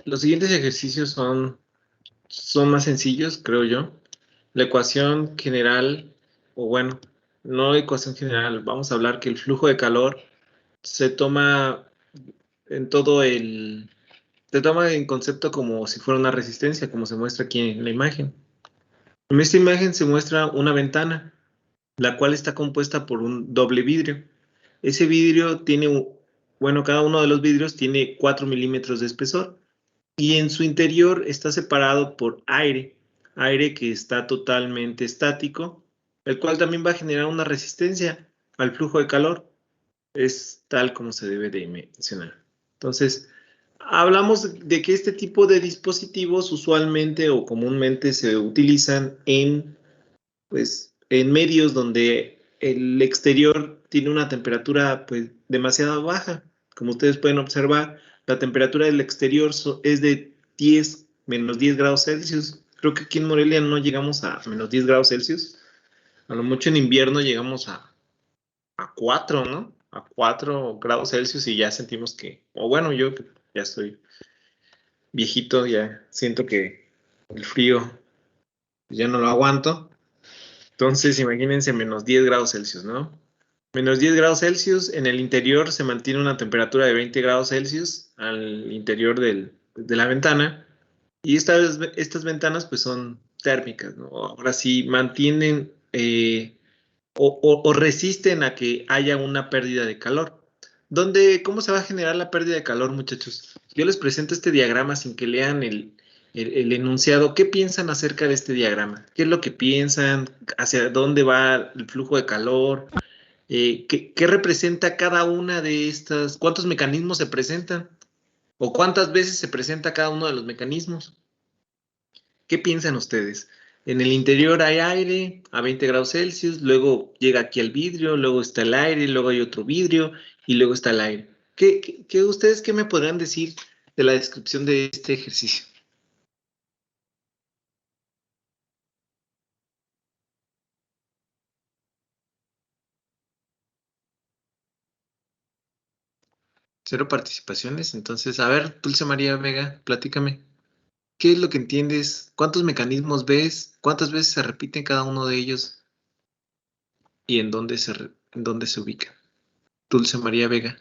Los siguientes ejercicios son más sencillos, creo yo. La ecuación general, o bueno, no ecuación general, vamos a hablar que el flujo de calor se toma en todo se toma en concepto como si fuera una resistencia, como se muestra aquí en la imagen. En esta imagen se muestra una ventana, la cual está compuesta por un doble vidrio. Ese vidrio tiene, bueno, cada uno de los vidrios tiene 4 milímetros de espesor y en su interior está separado por aire que está totalmente estático, el cual también va a generar una resistencia al flujo de calor. Es tal como se debe de mencionar. Entonces, hablamos de que este tipo de dispositivos usualmente o comúnmente se utilizan pues, en medios donde el exterior tiene una temperatura pues, demasiado baja. Como ustedes pueden observar, la temperatura del exterior es de 10, menos 10 grados Celsius. Creo que aquí en Morelia no llegamos a menos 10 grados Celsius. A lo mucho en invierno llegamos a 4, ¿no? A 4 grados Celsius y ya sentimos que, o bueno, yo que ya estoy viejito, ya siento que el frío ya no lo aguanto. Entonces, imagínense menos 10 grados Celsius, ¿no? Menos 10 grados Celsius, en el interior se mantiene una temperatura de 20 grados Celsius al interior de la ventana y estas ventanas pues son térmicas, ¿no? Ahora sí mantienen o resisten a que haya una pérdida de calor. ¿Cómo se va a generar la pérdida de calor, muchachos? Yo les presento este diagrama sin que lean el enunciado. ¿Qué piensan acerca de este diagrama? ¿Qué es lo que piensan? ¿Hacia dónde va el flujo de calor? ¿Qué representa cada una de estas? ¿Cuántos mecanismos se presentan? ¿O cuántas veces se presenta cada uno de los mecanismos? ¿Qué piensan ustedes? En el interior hay aire a 20 grados Celsius, luego llega aquí el vidrio, luego está el aire, luego hay otro vidrio y luego está el aire. Ustedes qué me podrán decir de la descripción de este ejercicio? Cero participaciones, entonces, a ver, Dulce María Vega, platícame. ¿Qué es lo que entiendes? ¿Cuántos mecanismos ves? ¿Cuántas veces se repiten cada uno de ellos? ¿Y en dónde se ubica? Dulce María Vega.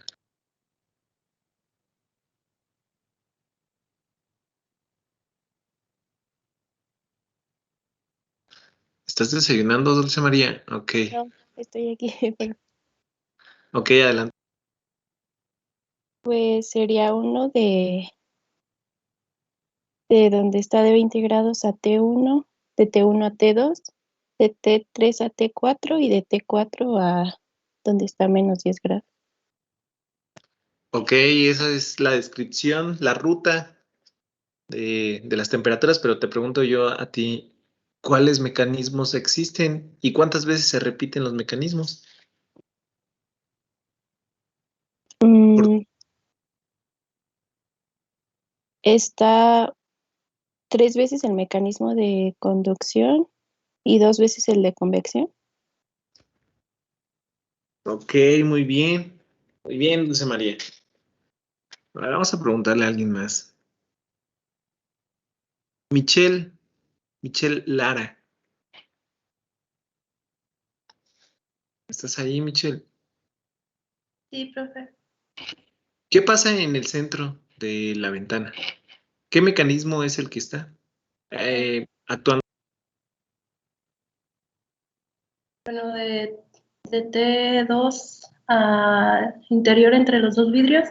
¿Estás desayunando, Dulce María? Ok, No, estoy aquí, pero ok, adelante. pues sería uno de donde está de 20 grados a T1, de T1 a T2, de T3 a T4 y de T4 a donde está menos 10 grados. Ok, esa es la descripción, la ruta de las temperaturas, pero te pregunto yo a ti, ¿cuáles mecanismos existen y cuántas veces se repiten los mecanismos? Por- Mm, está 3 veces el mecanismo de conducción y 2 veces el de convección. ok, muy bien, Dulce María. Ahora vamos a preguntarle a alguien más. Michelle, Michelle Lara, ¿estás ahí, Michelle? Sí, profe. ¿Qué pasa en el centro de la ventana? ¿Qué mecanismo es el que está actuando? Bueno, de T2 a interior entre los dos vidrios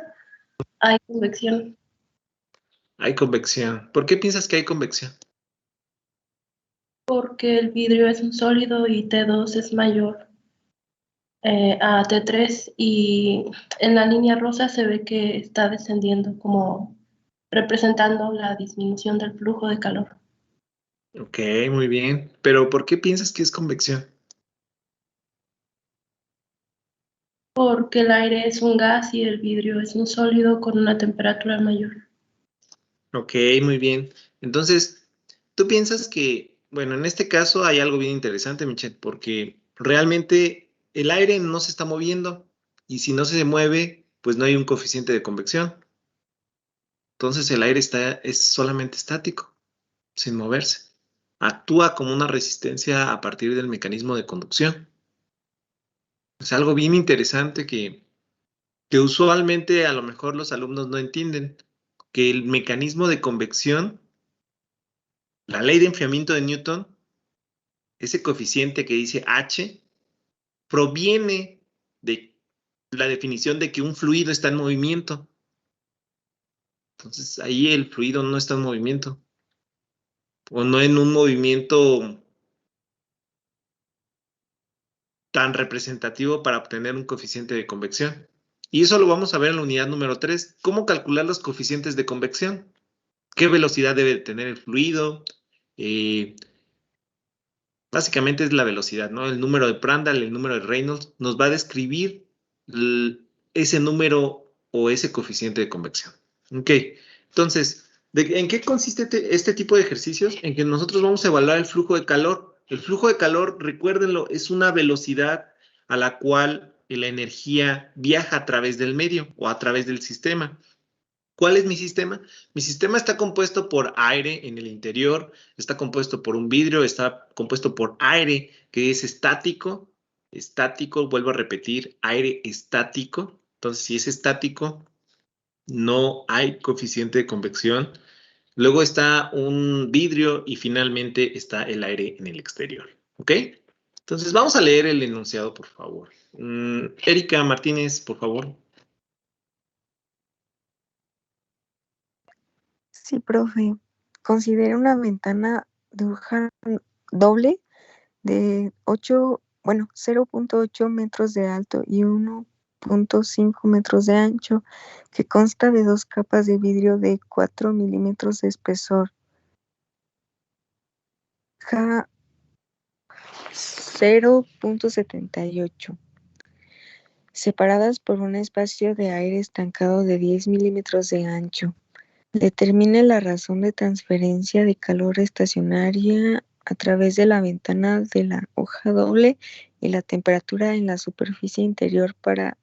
hay convección. Hay convección. ¿Por qué piensas que hay convección? Porque el vidrio es un sólido y T2 es mayor a T3 y en la línea rosa se ve que está descendiendo como representando la disminución del flujo de calor. Ok, muy bien. Pero ¿por qué piensas que es convección? Porque el aire es un gas y el vidrio es un sólido con una temperatura mayor. Ok, muy bien. Entonces, ¿tú piensas que, bueno, en este caso hay algo bien interesante, Michelle, porque realmente el aire no se está moviendo y si no se mueve, pues no hay un coeficiente de convección. Entonces el aire es solamente estático, sin moverse. Actúa como una resistencia a partir del mecanismo de conducción. Es algo bien interesante que usualmente a lo mejor los alumnos no entienden, que el mecanismo de convección, la ley de enfriamiento de Newton, ese coeficiente que dice H, proviene de la definición de que un fluido está en movimiento. Entonces ahí el fluido no está en movimiento, o no en un movimiento tan representativo para obtener un coeficiente de convección. Y eso lo vamos a ver en la unidad número 3. ¿Cómo calcular los coeficientes de convección? ¿Qué velocidad debe tener el fluido? Básicamente es la velocidad, ¿no? El número de Prandtl, el número de Reynolds, nos va a describir ese número o ese coeficiente de convección. Ok, entonces, ¿en qué consiste este tipo de ejercicios? En que nosotros vamos a evaluar el flujo de calor. El flujo de calor, recuérdenlo, es una velocidad a la cual la energía viaja a través del medio o a través del sistema. ¿Cuál es mi sistema? Mi sistema está compuesto por aire en el interior, está compuesto por un vidrio, está compuesto por aire que es estático. Estático, vuelvo a repetir, aire estático. Entonces, si es estático, no hay coeficiente de convección. Luego está un vidrio y finalmente está el aire en el exterior. ¿Ok? Entonces, vamos a leer el enunciado, por favor. Erika Martínez, por favor. Sí, profe. Considera una ventana de hoja doble de 0.8 metros de alto y 1.5 metros de ancho, que consta de 2 capas de vidrio de 4 milímetros de espesor. 0.78, separadas por un espacio de aire estancado de 10 milímetros de ancho. Determine la razón de transferencia de calor estacionaria a través de la ventana de la hoja doble y la temperatura en la superficie interior para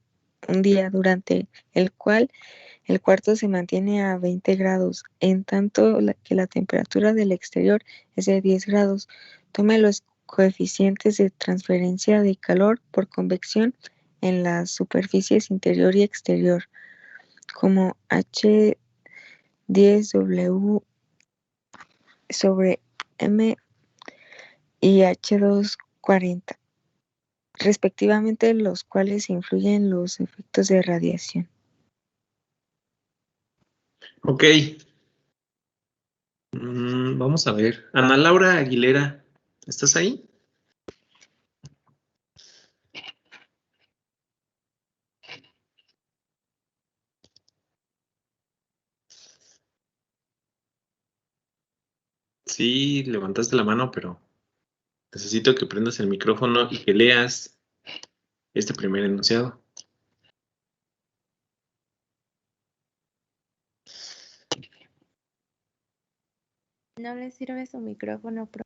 un día durante el cual el cuarto se mantiene a 20 grados, en tanto que la temperatura del exterior es de 10 grados. Tome los coeficientes de transferencia de calor por convección en las superficies interior y exterior, como H 10W sobre M y H240, respectivamente, los cuales influyen los efectos de radiación. Ok. Vamos a ver. Ana Laura Aguilera, ¿estás ahí? Sí, levantaste la mano, pero necesito que prendas el micrófono y que leas este primer enunciado. No le sirve su micrófono, profe.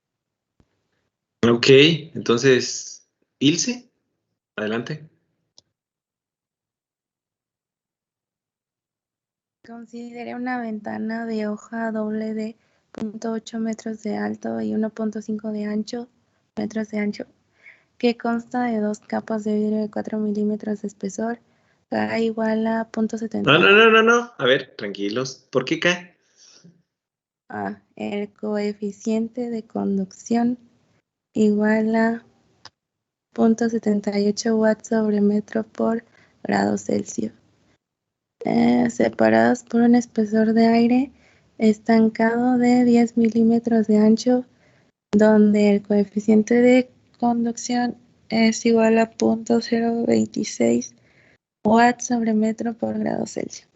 Ok, entonces, Ilse, adelante. Considere una ventana de hoja doble de 0.8 metros de alto y 1.5 metros de ancho, que consta de 2 capas de vidrio de 4 milímetros de espesor, K igual a 0.70. No. A ver, tranquilos. ¿Por qué K? El coeficiente de conducción igual a 0.78 watts sobre metro por grado Celsius. Separados por un espesor de aire estancado de 10 milímetros de ancho, donde el coeficiente de conducción es igual a 0.026 watts sobre metro por grado Celsius.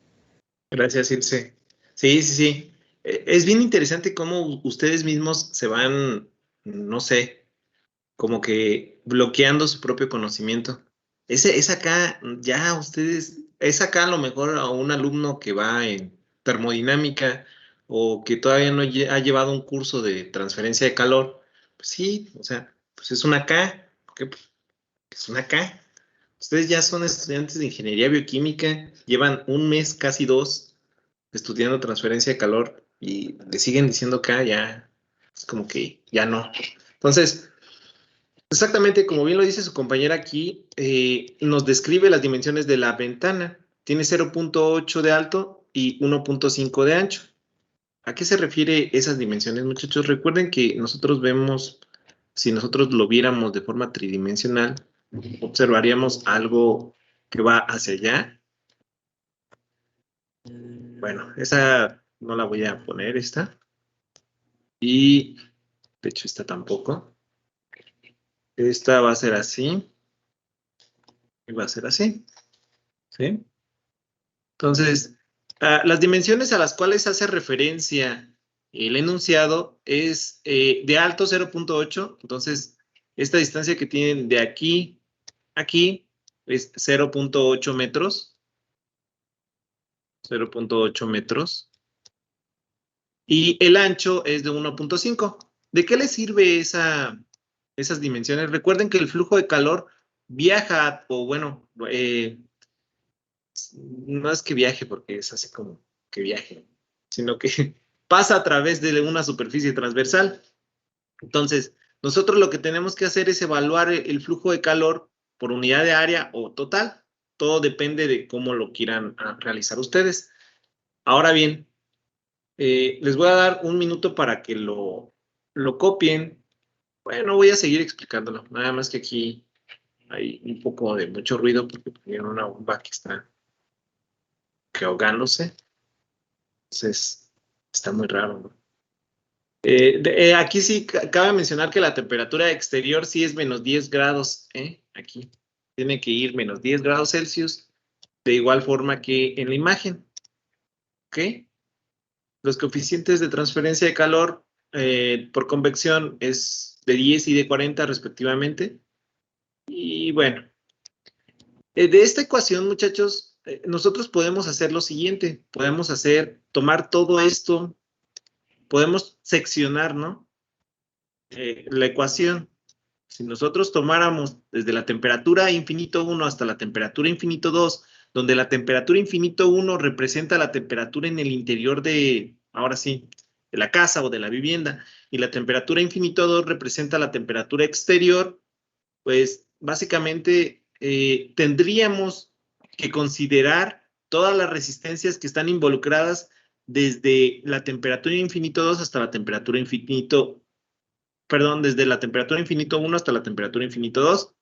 Gracias, Ilse. Sí. Es bien interesante cómo ustedes mismos se van, no sé, como que bloqueando su propio conocimiento. Es acá, ya ustedes, es acá a lo mejor a un alumno que va en termodinámica o que todavía no ha llevado un curso de transferencia de calor. Pues sí, o sea, pues es una K, porque pues, es una K. Ustedes ya son estudiantes de ingeniería bioquímica, llevan un mes, casi dos, estudiando transferencia de calor y le siguen diciendo que ya es como que ya no. Entonces, exactamente como bien lo dice su compañera aquí, nos describe las dimensiones de la ventana. Tiene 0.8 de alto y 1.5 de ancho. ¿A qué se refiere esas dimensiones, muchachos? Recuerden que nosotros vemos, si nosotros lo viéramos de forma tridimensional, observaríamos algo que va hacia allá. Bueno, esa no la voy a poner, esta. Y, de hecho, esta tampoco. Esta va a ser así. Y va a ser así. ¿Sí? Entonces, las dimensiones a las cuales hace referencia el enunciado es de alto 0.8. Entonces, esta distancia que tienen de aquí a aquí es 0.8 metros. 0.8 metros. Y el ancho es de 1.5. ¿De qué le sirve esas dimensiones? Recuerden que el flujo de calor viaja, o bueno, no es que viaje porque es así como que viaje, sino que pasa a través de una superficie transversal. Entonces, nosotros lo que tenemos que hacer es evaluar el flujo de calor por unidad de área o total. Todo depende de cómo lo quieran realizar ustedes. Ahora bien, les voy a dar un minuto para que lo copien. Bueno, voy a seguir explicándolo. Nada más que aquí hay un poco de mucho ruido porque tienen una bomba que está ahogándose. Entonces, está muy raro, ¿no? Aquí sí cabe mencionar que la temperatura exterior sí es menos 10 grados. Aquí tiene que ir menos 10 grados Celsius, de igual forma que en la imagen. ¿Ok? Los coeficientes de transferencia de calor por convección es de 10 y de 40 respectivamente. Y bueno, de esta ecuación, muchachos, nosotros podemos hacer lo siguiente. Podemos tomar todo esto, podemos seccionar, ¿no? La ecuación. Si nosotros tomáramos desde la temperatura infinito 1 hasta la temperatura infinito 2, donde la temperatura infinito 1 representa la temperatura en el interior de, ahora sí, de la casa o de la vivienda, y la temperatura infinito 2 representa la temperatura exterior, pues básicamente tendríamos que considerar todas las resistencias que están involucradas desde la temperatura infinito 2 hasta la temperatura infinito, perdón, desde la temperatura infinito 1 hasta la temperatura infinito 2.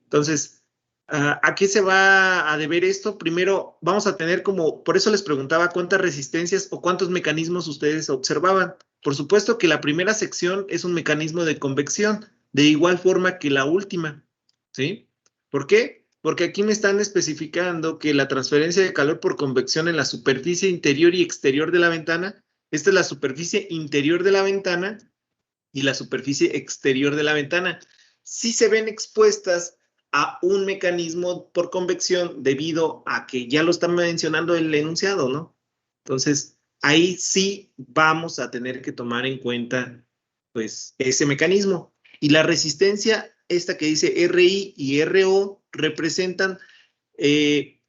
Entonces, ¿a qué se va a deber esto? Primero, vamos a tener como, por eso les preguntaba cuántas resistencias o cuántos mecanismos ustedes observaban. Por supuesto que la primera sección es un mecanismo de convección, de igual forma que la última, ¿sí? ¿Por qué? Porque aquí me están especificando que la transferencia de calor por convección en la superficie interior y exterior de la ventana, esta es la superficie interior de la ventana y la superficie exterior de la ventana, sí se ven expuestas a un mecanismo por convección debido a que ya lo está mencionando el enunciado, ¿no? Entonces, ahí sí vamos a tener que tomar en cuenta, pues, ese mecanismo. Y la resistencia, esta que dice RI y RO, representan,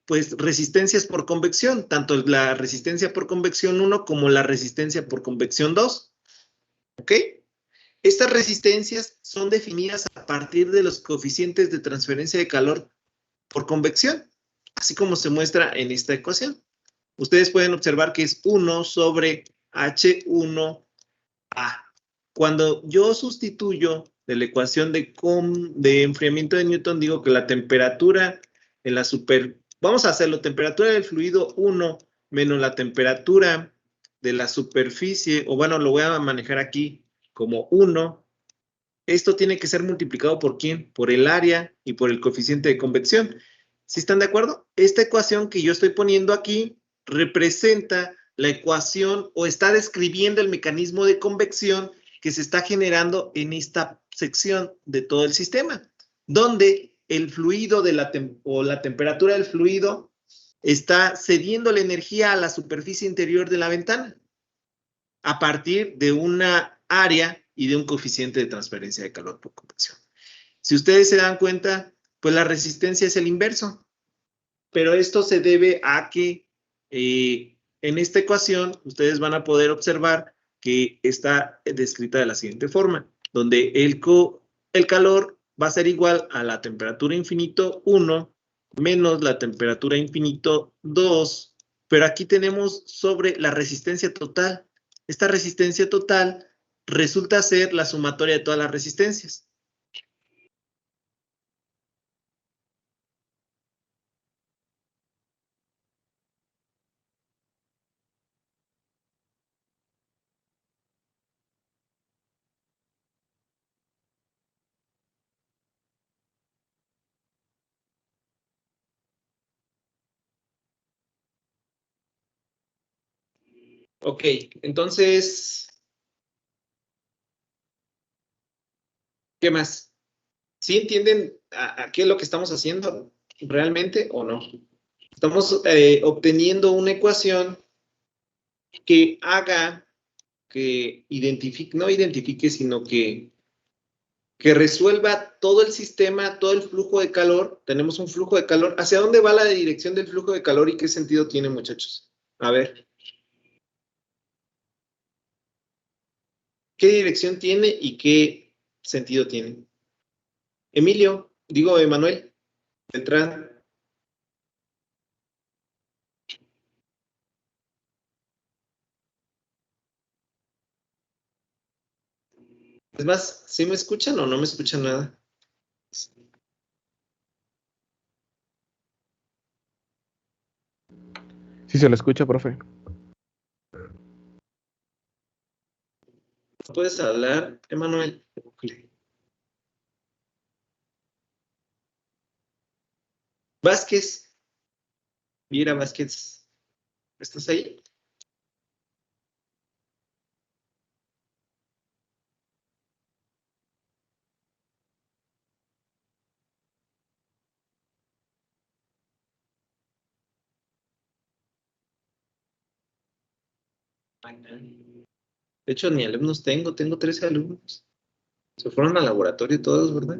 pues, resistencias por convección, tanto la resistencia por convección 1 como la resistencia por convección 2. ¿Ok? Estas resistencias son definidas a partir de los coeficientes de transferencia de calor por convección, así como se muestra en esta ecuación. Ustedes pueden observar que es 1 sobre H1A. Cuando yo sustituyo de la ecuación de enfriamiento de Newton, digo que la temperatura en la vamos a hacerlo, temperatura del fluido 1 menos la temperatura de la superficie, o bueno, lo voy a manejar aquí como 1. Esto tiene que ser multiplicado por ¿quién? Por el área y por el coeficiente de convección. ¿Sí están de acuerdo? Esta ecuación que yo estoy poniendo aquí representa la ecuación o está describiendo el mecanismo de convección que se está generando en esta sección de todo el sistema, donde el fluido o la temperatura del fluido está cediendo la energía a la superficie interior de la ventana a partir de una área y de un coeficiente de transferencia de calor por convección. Si ustedes se dan cuenta, pues la resistencia es el inverso, pero esto se debe a que en esta ecuación ustedes van a poder observar que está descrita de la siguiente forma, donde el calor va a ser igual a la temperatura infinito 1 menos la temperatura infinito 2, pero aquí tenemos sobre la resistencia total. Esta resistencia total resulta ser la sumatoria de todas las resistencias. Ok, entonces, ¿qué más? ¿Sí entienden a qué es lo que estamos haciendo realmente o no? Estamos obteniendo una ecuación que haga, que identifique, no identifique, sino que resuelva todo el sistema, todo el flujo de calor. Tenemos un flujo de calor. ¿Hacia dónde va la dirección del flujo de calor y qué sentido tiene, muchachos? A ver. ¿Qué dirección tiene y qué sentido tiene? Emilio, digo Emanuel, Beltrán. Es más, ¿sí me escuchan o no me escuchan nada? Sí se lo escucha, profe. ¿Puedes hablar, Emanuel? Vázquez, Viera Vázquez, ¿estás ahí? De hecho, ni alumnos tengo 13 alumnos. Se fueron al laboratorio todos, ¿verdad?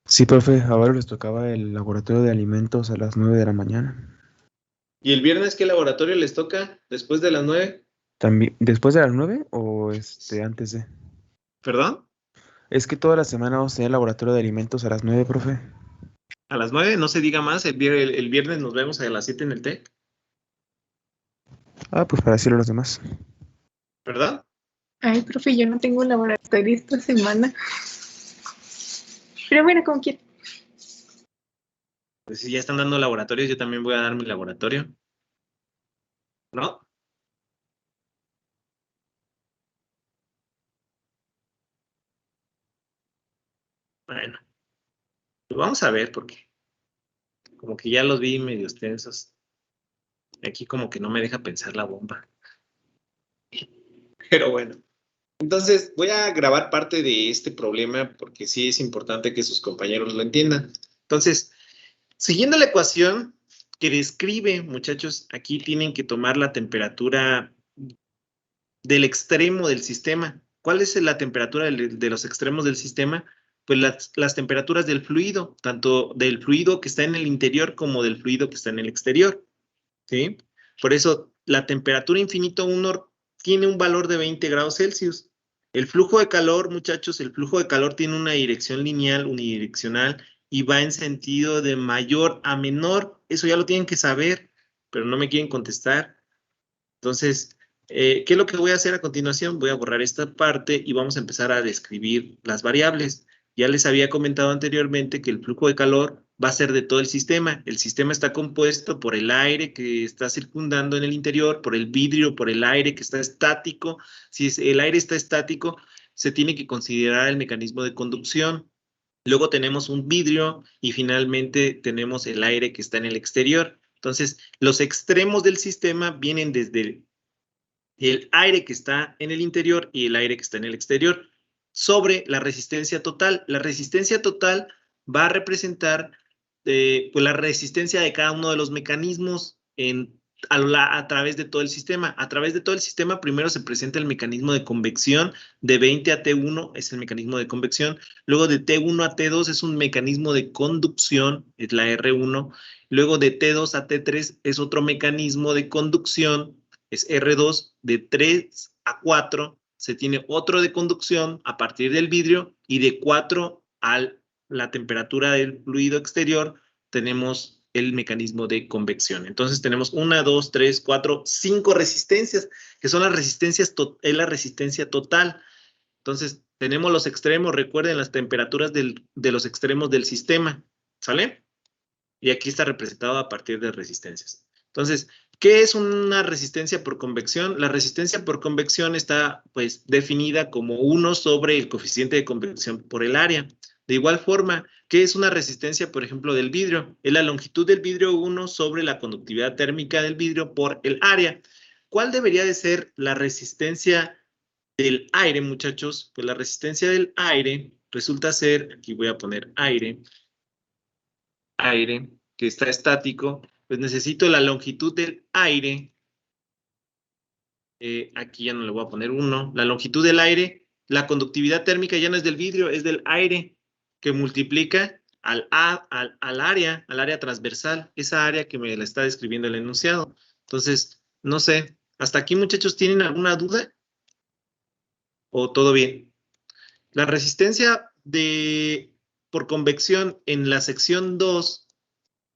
Sí, profe, ahora les tocaba el laboratorio de alimentos a las 9 de la mañana. ¿Y el viernes qué laboratorio les toca? ¿Después de las 9? ¿También después de las 9 o antes de? ¿Perdón? Es que toda la semana vamos a tener laboratorio de alimentos a las 9, profe. A las 9, no se diga más. El viernes nos vemos a las 7 en el TEC. Ah, pues para decirlo a los demás. ¿Verdad? Ay, profe, yo no tengo laboratorio esta semana. Pero bueno, como quiera. Pues si ya están dando laboratorios, yo también voy a dar mi laboratorio. ¿No? Bueno, pues vamos a ver porque como que ya los vi medio tensos. Aquí como que no me deja pensar la bomba. Pero bueno. Entonces voy a grabar parte de este problema porque sí es importante que sus compañeros lo entiendan. Entonces, siguiendo la ecuación que describe, muchachos, aquí tienen que tomar la temperatura del extremo del sistema. ¿Cuál es la temperatura de los extremos del sistema? Pues las temperaturas del fluido, tanto del fluido que está en el interior como del fluido que está en el exterior. ¿Sí? Por eso la temperatura infinito 1 tiene un valor de 20 grados Celsius. El flujo de calor, muchachos, el flujo de calor tiene una dirección lineal, unidireccional, y va en sentido de mayor a menor. Eso ya lo tienen que saber, pero no me quieren contestar. Entonces, ¿qué es lo que voy a hacer a continuación? Voy a borrar esta parte y vamos a empezar a describir las variables. Ya les había comentado anteriormente que el flujo de calor va a ser de todo el sistema. El sistema está compuesto por el aire que está circundando en el interior, por el vidrio, por el aire que está estático. Si el aire está estático, se tiene que considerar el mecanismo de conducción. Luego tenemos un vidrio y finalmente tenemos el aire que está en el exterior. Entonces, los extremos del sistema vienen desde el aire que está en el interior y el aire que está en el exterior sobre la resistencia total. La resistencia total va a representar pues la resistencia de cada uno de los mecanismos en a través de todo el sistema. A través de todo el sistema primero se presenta el mecanismo de convección, de 20 a T1 es el mecanismo de convección, luego de T1 a T2 es un mecanismo de conducción, es la R1, luego de T2 a T3 es otro mecanismo de conducción, es R2, de 3 a 4 se tiene otro de conducción a partir del vidrio y de 4 a la temperatura del fluido exterior tenemos el mecanismo de convección. Entonces tenemos 1, 2, 3, 4, 5 resistencias, que son las resistencias, es la resistencia total. Entonces tenemos los extremos, recuerden las temperaturas de los extremos del sistema, ¿sale? Y aquí está representado a partir de resistencias. Entonces, ¿qué es una resistencia por convección? La resistencia por convección está pues definida como 1 sobre el coeficiente de convección por el área. De igual forma, ¿qué es una resistencia, por ejemplo, del vidrio? Es la longitud del vidrio 1 sobre la conductividad térmica del vidrio por el área. ¿Cuál debería de ser la resistencia del aire, muchachos? Pues la resistencia del aire resulta ser, aquí voy a poner aire, que está estático, pues necesito la longitud del aire. Aquí ya no le voy a poner 1. La longitud del aire, la conductividad térmica ya no es del vidrio, es del aire, que multiplica al área transversal, esa área que me la está describiendo el enunciado. Entonces, no sé, ¿hasta aquí, muchachos, tienen alguna duda? ¿O todo bien? La resistencia por convección en la sección 2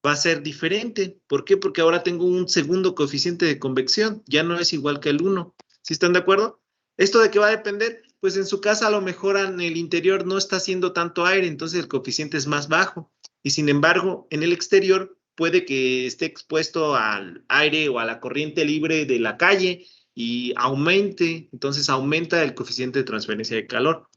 va a ser diferente. ¿Por qué? Porque ahora tengo un segundo coeficiente de convección. Ya no es igual que el 1. ¿Sí están de acuerdo? ¿Esto de qué va a depender? Pues en su casa a lo mejor en el interior no está haciendo tanto aire, entonces el coeficiente es más bajo. Y sin embargo, en el exterior puede que esté expuesto al aire o a la corriente libre de la calle y aumente, entonces aumenta el coeficiente de transferencia de calor.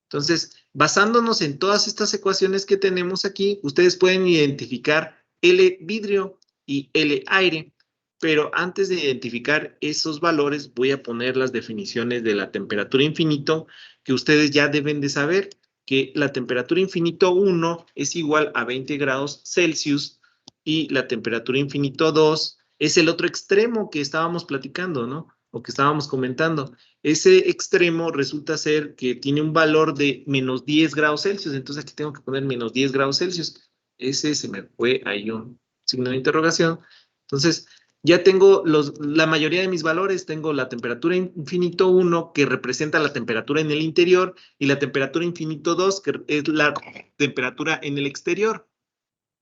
Entonces, basándonos en todas estas ecuaciones que tenemos aquí, ustedes pueden identificar L vidrio y L aire, pero antes de identificar esos valores voy a poner las definiciones de la temperatura infinito que ustedes ya deben de saber, que la temperatura infinito 1 es igual a 20 grados Celsius y la temperatura infinito 2 es el otro extremo que estábamos platicando, ¿no? O que estábamos comentando. Ese extremo resulta ser que tiene un valor de menos 10 grados Celsius, entonces aquí tengo que poner menos 10 grados Celsius. Ese se me fue ahí un signo de interrogación. Entonces, ya tengo la mayoría de mis valores. Tengo la temperatura infinito 1, que representa la temperatura en el interior, y la temperatura infinito 2, que es la temperatura en el exterior,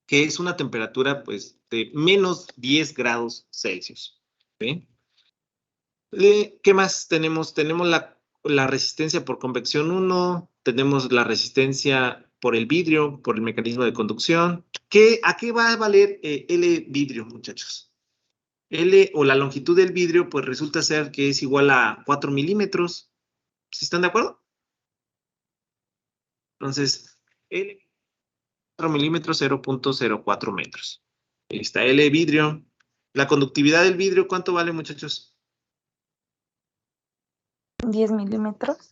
que es una temperatura, pues, de menos 10 grados Celsius. ¿Sí? ¿Qué más tenemos? Tenemos la resistencia por convección 1, tenemos la resistencia por el vidrio, por el mecanismo de conducción. ¿A qué va a valer L vidrio, muchachos? L o la longitud del vidrio, pues resulta ser que es igual a 4 milímetros. ¿Sí están de acuerdo? Entonces, L 4 milímetros, 0.04 metros. Ahí está L vidrio. La conductividad del vidrio, ¿cuánto vale, muchachos? 10 milímetros.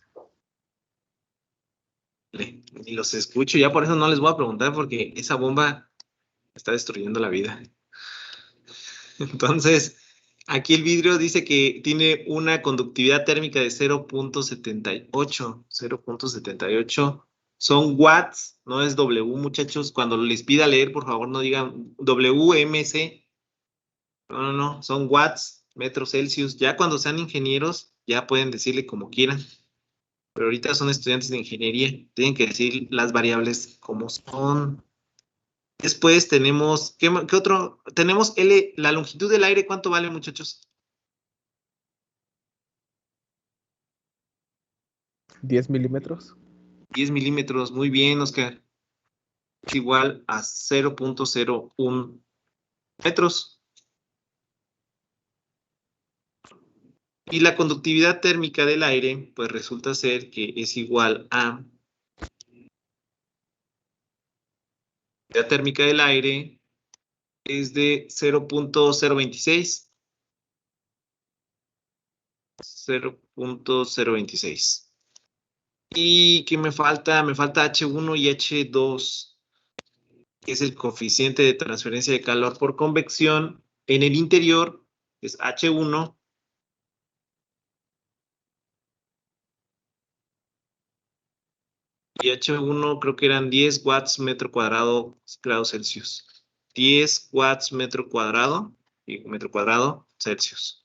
Ni los escucho, ya por eso no les voy a preguntar, porque esa bomba está destruyendo la vida. Entonces, aquí el vidrio dice que tiene una conductividad térmica de 0.78. 0.78 son watts, no es W, muchachos. Cuando les pida leer, por favor, no digan WMC. No, son watts, metros Celsius. Ya cuando sean ingenieros, ya pueden decirle como quieran. Pero ahorita son estudiantes de ingeniería. Tienen que decir las variables como son. Después tenemos, ¿qué otro? Tenemos L, la longitud del aire, ¿cuánto vale, muchachos? 10 milímetros. 10 milímetros, muy bien, Oscar. Es igual a 0.01 metros. Y la conductividad térmica del aire, pues resulta ser que es igual a... La térmica del aire es de 0.026. 0.026. ¿Y qué me falta? Me falta H1 y H2, que es el coeficiente de transferencia de calor por convección en el interior es H1 y H1 creo que eran 10 watts metro cuadrado grados Celsius. 10 watts metro cuadrado Celsius.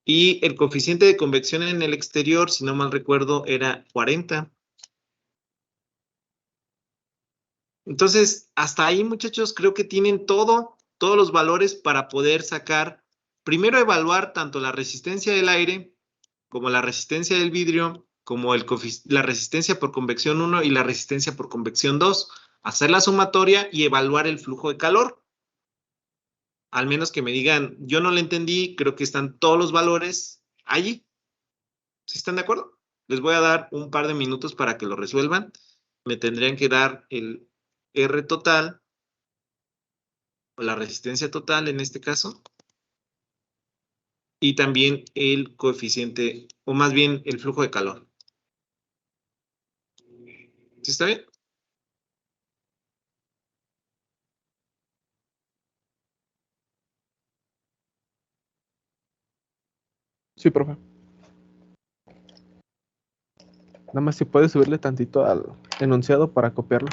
Y el coeficiente de convección en el exterior, si no mal recuerdo, era 40. Entonces, hasta ahí, muchachos, creo que tienen todos los valores para poder sacar, primero evaluar tanto la resistencia del aire, como la resistencia del vidrio, como la resistencia por convección 1 y la resistencia por convección 2, hacer la sumatoria y evaluar el flujo de calor. Al menos que me digan, yo no lo entendí, creo que están todos los valores allí. ¿Sí están de acuerdo? Les voy a dar un par de minutos para que lo resuelvan. Me tendrían que dar el R total, o la resistencia total en este caso, y también el coeficiente, o más bien el flujo de calor. ¿Sí está bien? Sí, profe. Nada más si puedes subirle tantito al enunciado para copiarlo.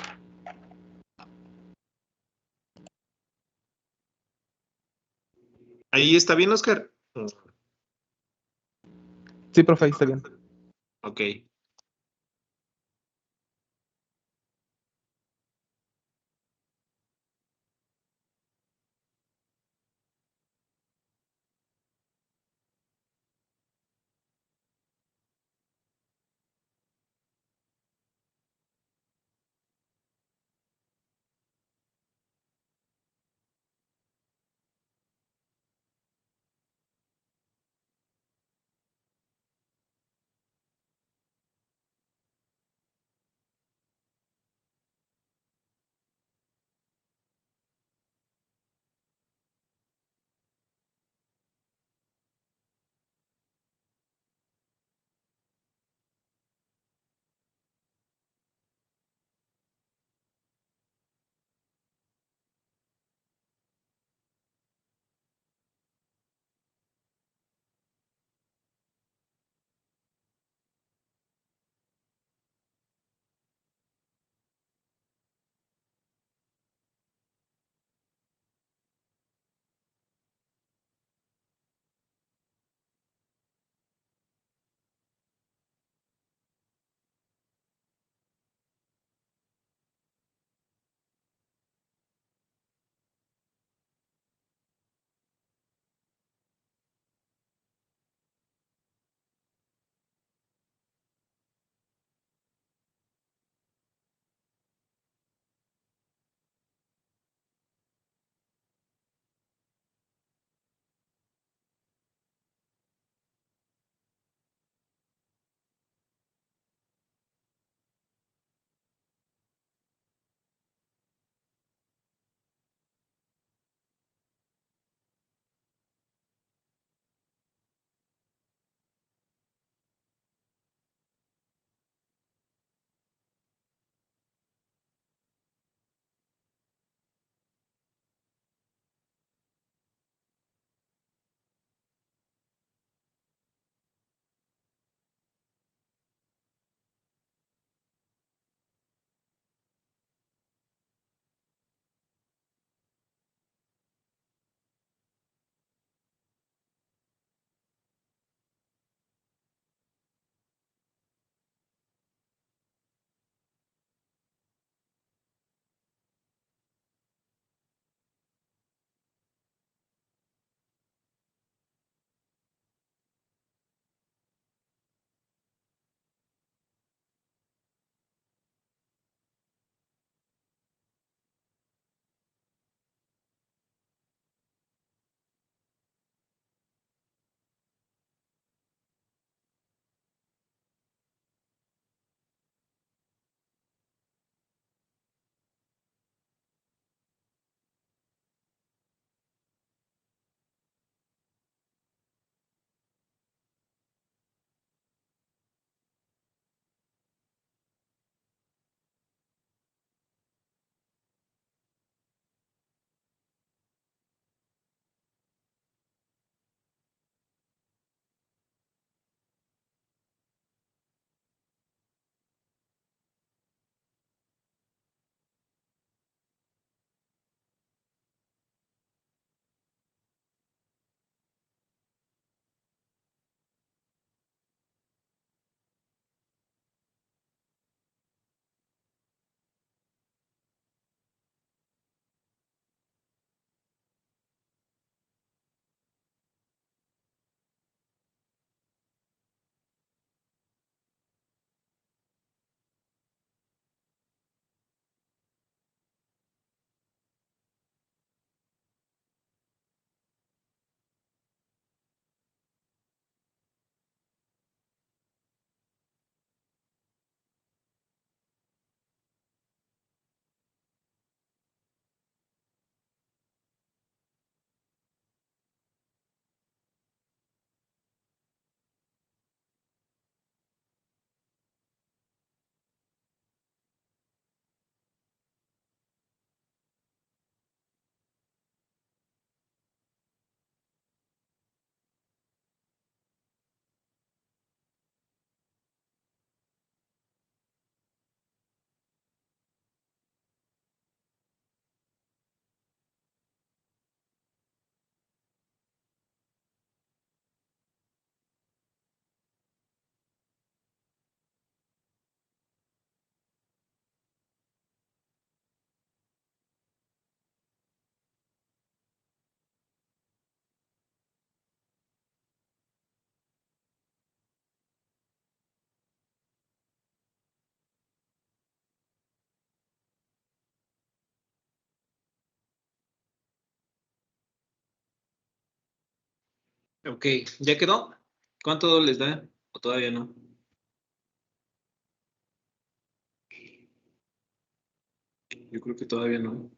¿Ahí está bien, Oscar? Sí, profe, ahí está bien. Ok. Ok, ¿ya quedó? ¿Cuánto les da? ¿O todavía no? Yo creo que todavía no.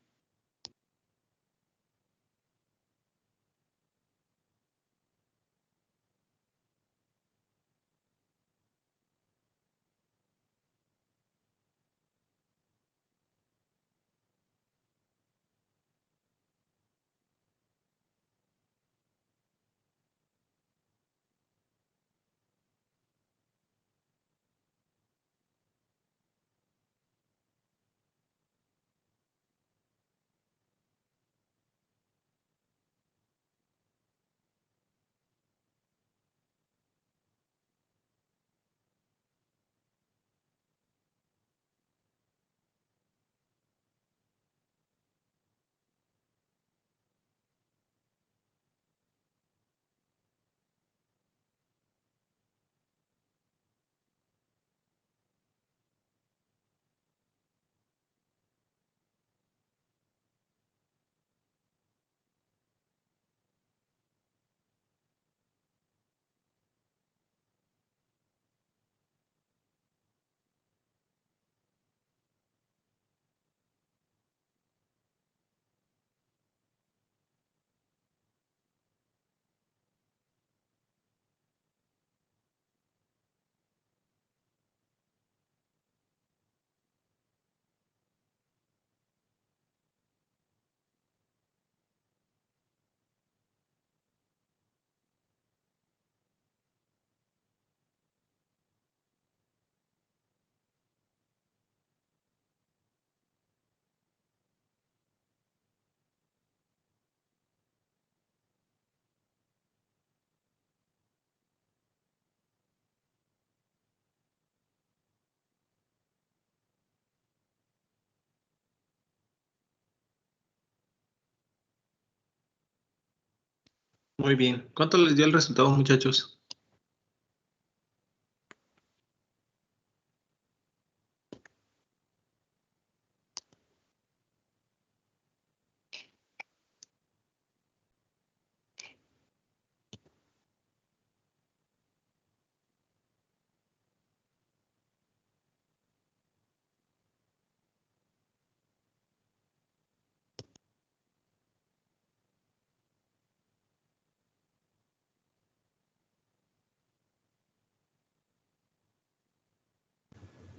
Muy bien. ¿Cuánto les dio el resultado, muchachos?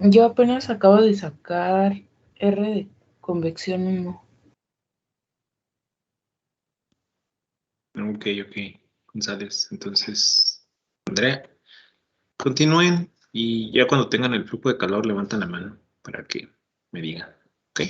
Yo apenas acabo de sacar R de convección 1. Ok, ok. González. Entonces, Andrea, continúen y ya cuando tengan el flujo de calor levantan la mano para que me digan. Ok.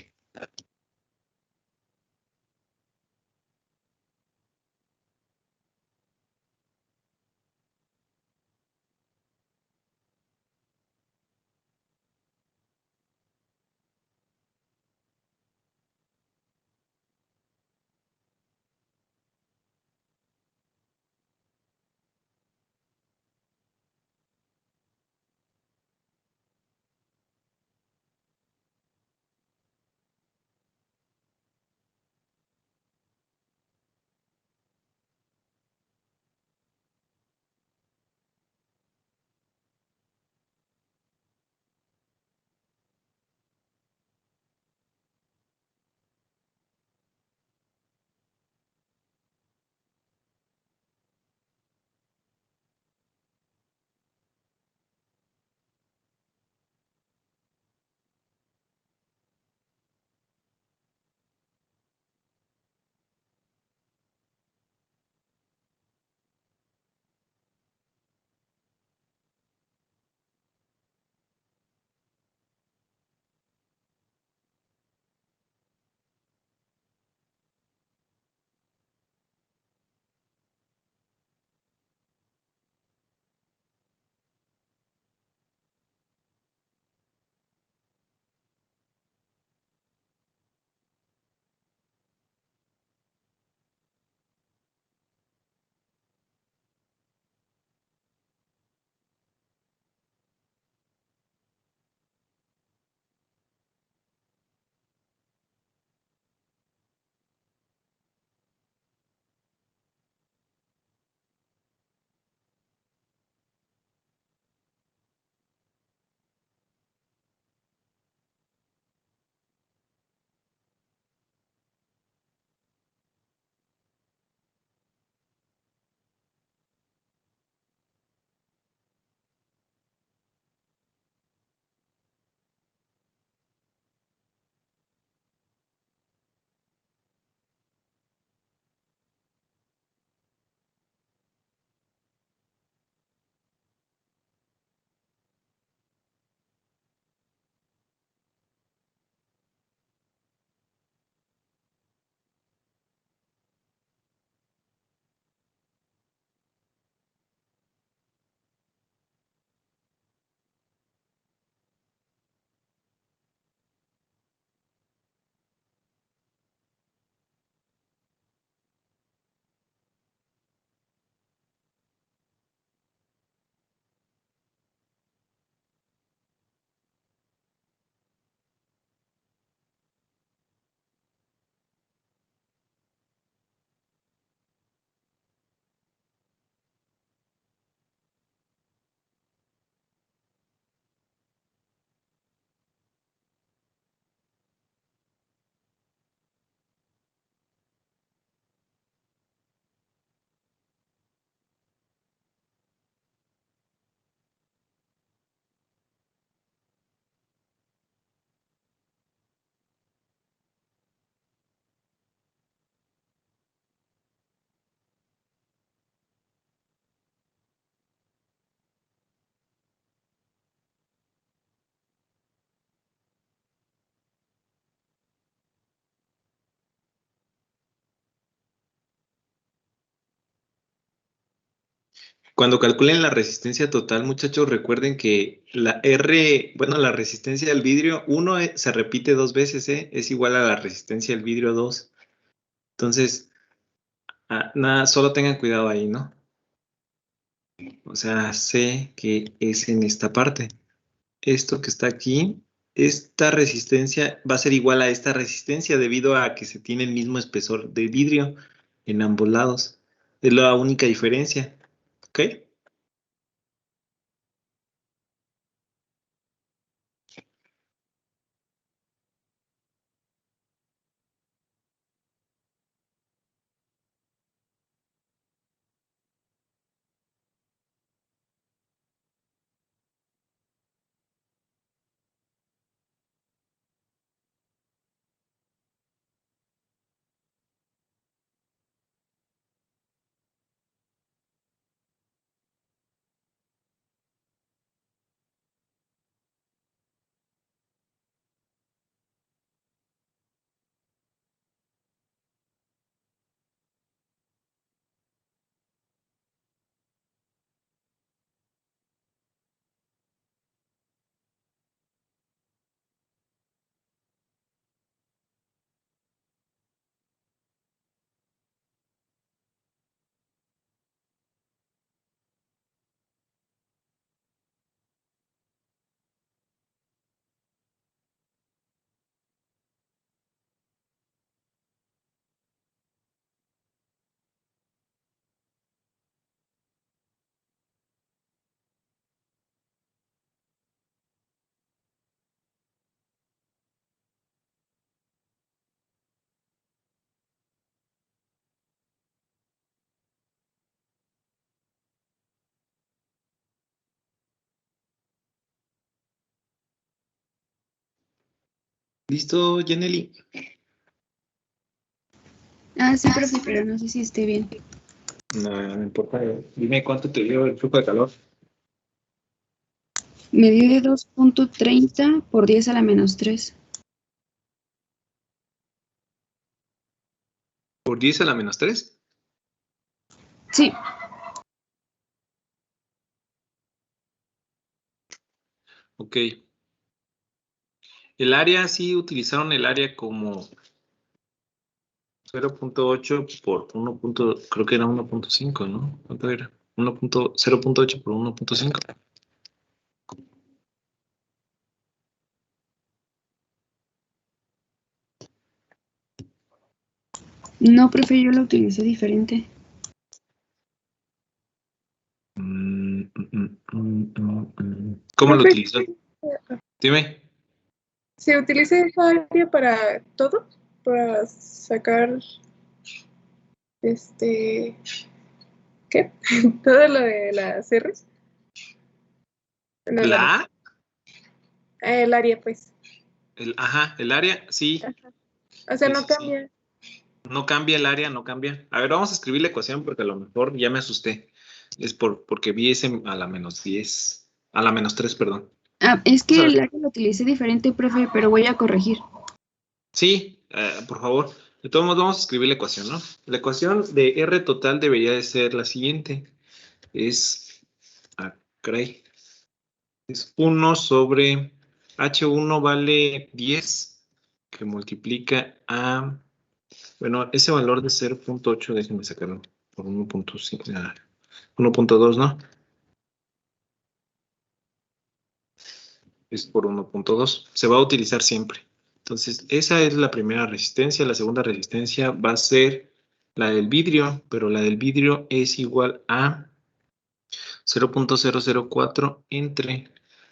Cuando calculen la resistencia total, muchachos, recuerden que la R, bueno, la resistencia del vidrio 1 se repite 2 veces, es igual a la resistencia del vidrio 2. Entonces, nada, solo tengan cuidado ahí, ¿no? O sea, sé que es en esta parte. Esto que está aquí, esta resistencia va a ser igual a esta resistencia debido a que se tiene el mismo espesor de vidrio en ambos lados. Es la única diferencia, ¿ok? ¿Listo, Yaneli? Sí, profe, pero no sé si esté bien. No importa. Dime cuánto te dio el flujo de calor. Me dio de 2.30 por 10 a la menos 3. ¿Por 10 a la menos 3? Sí. Ok. El área, sí utilizaron el área como 0.8 por 1. Creo que era 1.5, ¿no? ¿Cuánto era? 0.8 por 1.5. No, profe, yo lo utilicé diferente. ¿Cómo lo Profe, utilizó? Dime. ¿se utiliza esa área para todo? Para sacar, ¿qué? Todo lo de las R's. No, ¿La? el área, pues. Ajá, el área, sí. O sea, Sí, no sí, sí. cambia. No cambia el área, no cambia. A ver, vamos a escribir la ecuación porque a lo mejor ya me asusté. Es porque vi ese a la menos 10, a la menos 3, perdón. Es Vamos que a ver. el área lo utilicé diferente, profe, pero voy a corregir. Sí, por favor. De todos modos, vamos a escribir la ecuación, ¿no? La ecuación de R total debería de ser la siguiente. Es, caray, es 1 sobre H1 vale 10, que multiplica a, bueno, ese valor de 0.8, déjenme sacarlo por 1.5, 1.2, ¿no? Es por 1.2. Se va a utilizar siempre. Entonces, esa es la primera resistencia. La segunda resistencia va a ser la del vidrio, pero la del vidrio es igual a 0.004 entre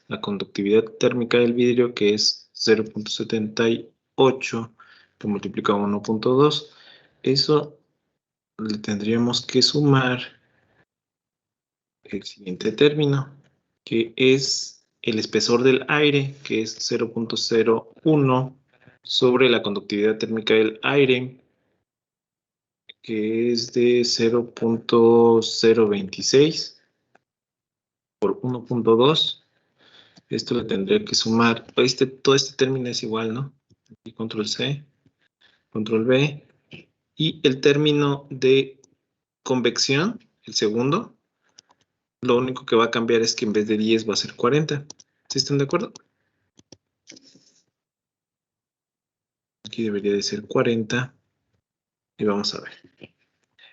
la conductividad térmica del vidrio, que es 0.78, que multiplica a 1.2. Eso le tendríamos que sumar el siguiente término, que es el espesor del aire, que es 0.01 sobre la conductividad térmica del aire, que es de 0.026 por 1.2. Esto le tendría que sumar, todo este término es igual, ¿no? Y control C, control V, y el término de convección, el segundo, Lo único que va a cambiar es que en vez de 10 va a ser 40. ¿Sí están de acuerdo? Aquí debería de ser 40. Y vamos a ver.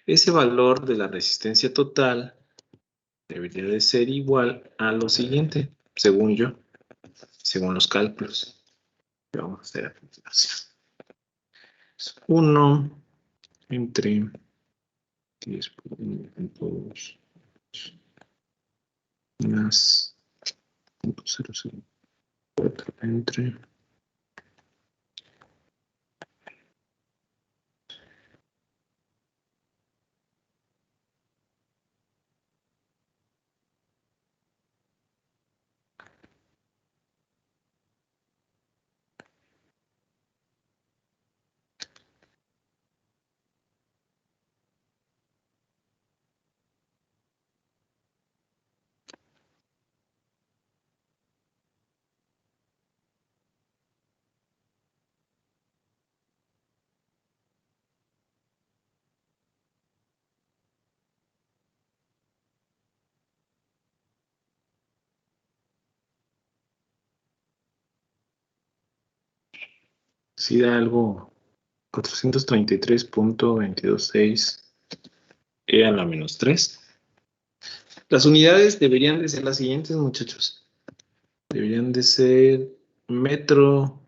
Ese valor de la resistencia total debería de ser igual a lo siguiente, según yo, según los cálculos que vamos a hacer a continuación. 1 entre 10 por 1.2 más 0.004 entre si da algo 433.226 e a la menos 3. Las unidades deberían de ser las siguientes, muchachos. Deberían de ser metro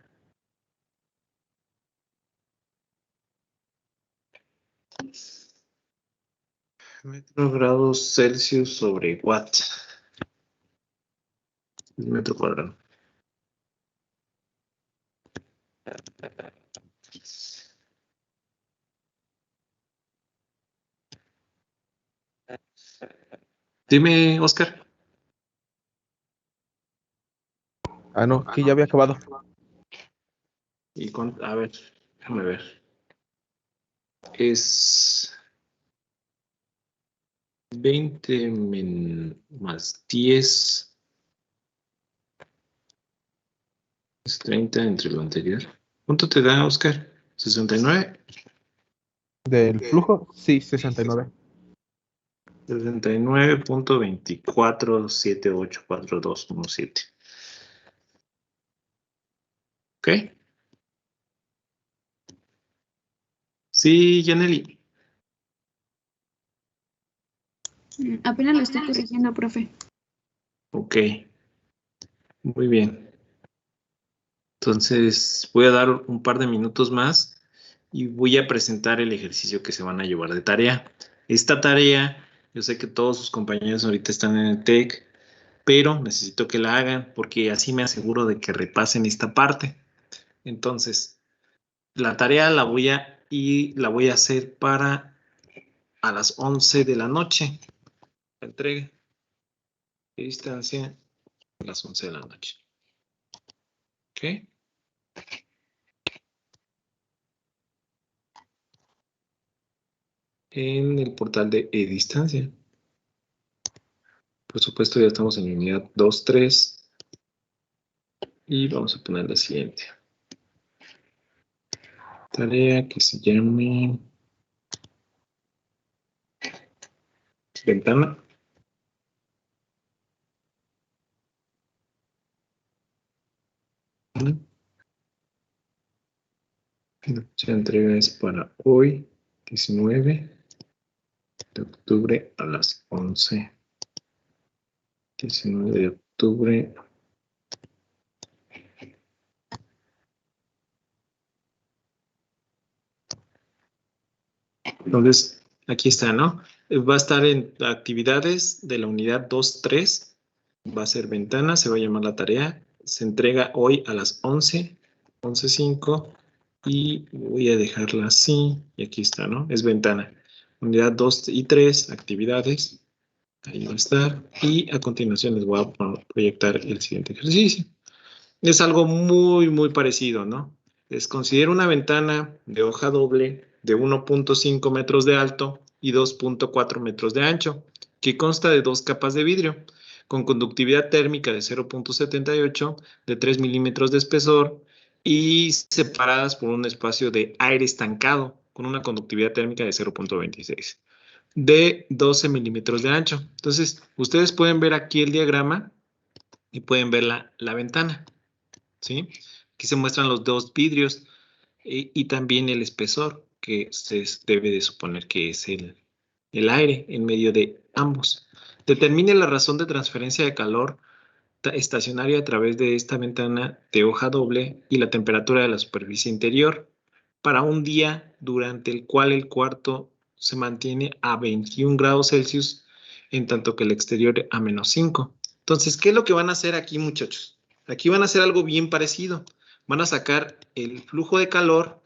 grados Celsius sobre watt. Metro cuadrado. Dime, Oscar. Ah, no, que ya había acabado. Y a ver, déjame ver. Es 20 más 10 es 30 entre lo anterior. ¿Cuánto te da, Oscar? ¿69? ¿Del flujo? Sí, 69. 69.24784217. ¿Ok? Sí, Yaneli. Apenas lo estoy corrigiendo, profe. Ok. Muy bien. Entonces, voy a dar un par de minutos más y voy a presentar el ejercicio que se van a llevar de tarea. Esta tarea, yo sé que todos sus compañeros ahorita están en el TEC, pero necesito que la hagan porque así me aseguro de que repasen esta parte. Entonces, la tarea la voy a hacer para a las 11 de la noche. La entrega. ¿Qué distancia? A las 11 de la noche. ¿Ok? En el portal de eDistancia. Por supuesto, ya estamos en unidad 2.3 y vamos a poner la siguiente. Tarea que se llame ventana. La fecha de entrega es para hoy, 19 de octubre a las 11. 19 de octubre. Entonces, aquí está, ¿no? Va a estar en actividades de la unidad 2.3. Va a ser ventana, se va a llamar la tarea. Se entrega hoy a las 11, 11:05. Y voy a dejarla así. Y aquí está, ¿no? Es ventana. Unidad 2 y 3, actividades. Ahí va a estar. Y a continuación les voy a proyectar el siguiente ejercicio. Es algo muy, muy parecido, ¿no? Considera una ventana de hoja doble de 1.5 metros de alto y 2.4 metros de ancho, que consta de 2 capas de vidrio, con conductividad térmica de 0.78, de 3 milímetros de espesor y separadas por un espacio de aire estancado con una conductividad térmica de 0.26. de 12 milímetros de ancho. Entonces, ustedes pueden ver aquí el diagrama y pueden ver la ventana, ¿sí? Aquí se muestran los dos vidrios y también el espesor, que se debe de suponer que es el aire en medio de ambos. Determine la razón de transferencia de calor estacionaria a través de esta ventana de hoja doble y la temperatura de la superficie interior para un día durante el cual el cuarto se mantiene a 21 grados Celsius, en tanto que el exterior a -5. Entonces, ¿qué es lo que van a hacer aquí, muchachos? Aquí van a hacer algo bien parecido. Van a sacar el flujo de calor,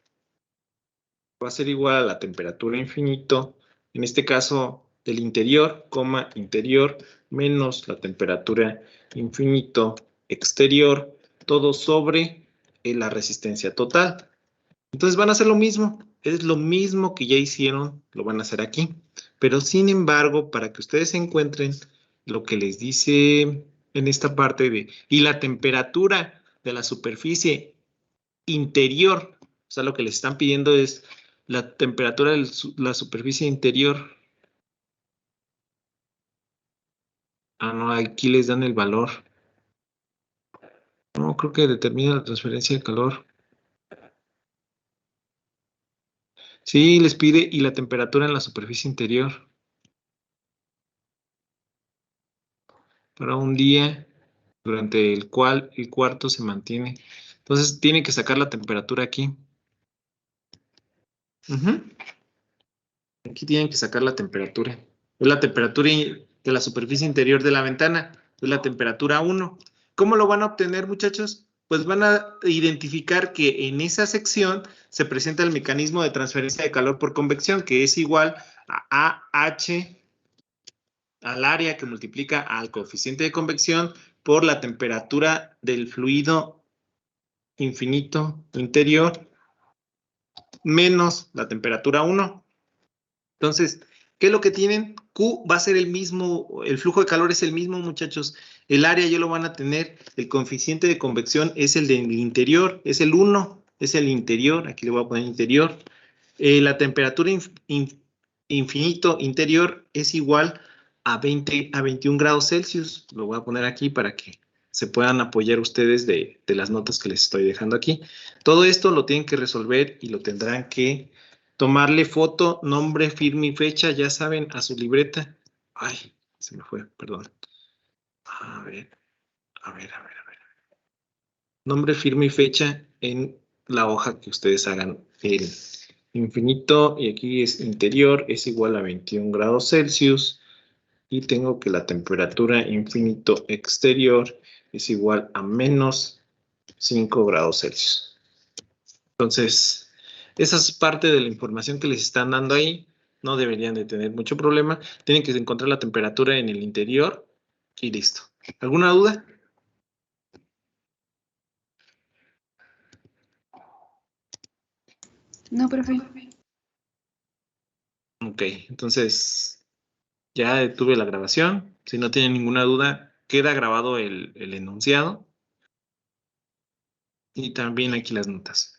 va a ser igual a la temperatura infinito, en este caso del interior, interior, menos la temperatura infinito exterior, todo sobre la resistencia total. Entonces van a hacer lo mismo, es lo mismo que ya hicieron, lo van a hacer aquí. Pero sin embargo, para que ustedes encuentren lo que les dice en esta parte de, y la temperatura de la superficie interior, o sea, lo que les están pidiendo es la temperatura de la superficie interior. Ah, no, aquí les dan el valor. No, creo que determina la transferencia de calor. Sí, les pide y la temperatura en la superficie interior. Para un día durante el cual el cuarto se mantiene. Entonces, tienen que sacar la temperatura aquí. Aquí tienen que sacar la temperatura. Es la temperatura de la superficie interior de la ventana. Es la temperatura 1. ¿Cómo lo van a obtener, muchachos? Pues van a identificar que en esa sección se presenta el mecanismo de transferencia de calor por convección, que es igual a AH al área que multiplica al coeficiente de convección por la temperatura del fluido infinito interior menos la temperatura 1. Entonces, ¿qué es lo que tienen? Q va a ser el mismo, el flujo de calor es el mismo, muchachos. El área ya lo van a tener, el coeficiente de convección es el del interior, es el 1, es el interior, aquí le voy a poner interior. La temperatura infinito interior es igual a 21 grados Celsius. Lo voy a poner aquí para que se puedan apoyar ustedes de las notas que les estoy dejando aquí. Todo esto lo tienen que resolver y lo tendrán que tomarle foto, nombre, firma y fecha, ya saben, a su libreta. Ay, se me fue, perdón. A ver. Nombre, firma y fecha en la hoja que ustedes hagan el infinito, y aquí es interior, es igual a 21 grados Celsius, y tengo que la temperatura infinito exterior es igual a menos 5 grados Celsius. Entonces, esa es parte de la información que les están dando ahí. No deberían de tener mucho problema. Tienen que encontrar la temperatura en el interior y listo. ¿Alguna duda? No, profe. Ok, entonces ya detuve la grabación. Si no tienen ninguna duda, queda grabado el enunciado. Y también aquí las notas.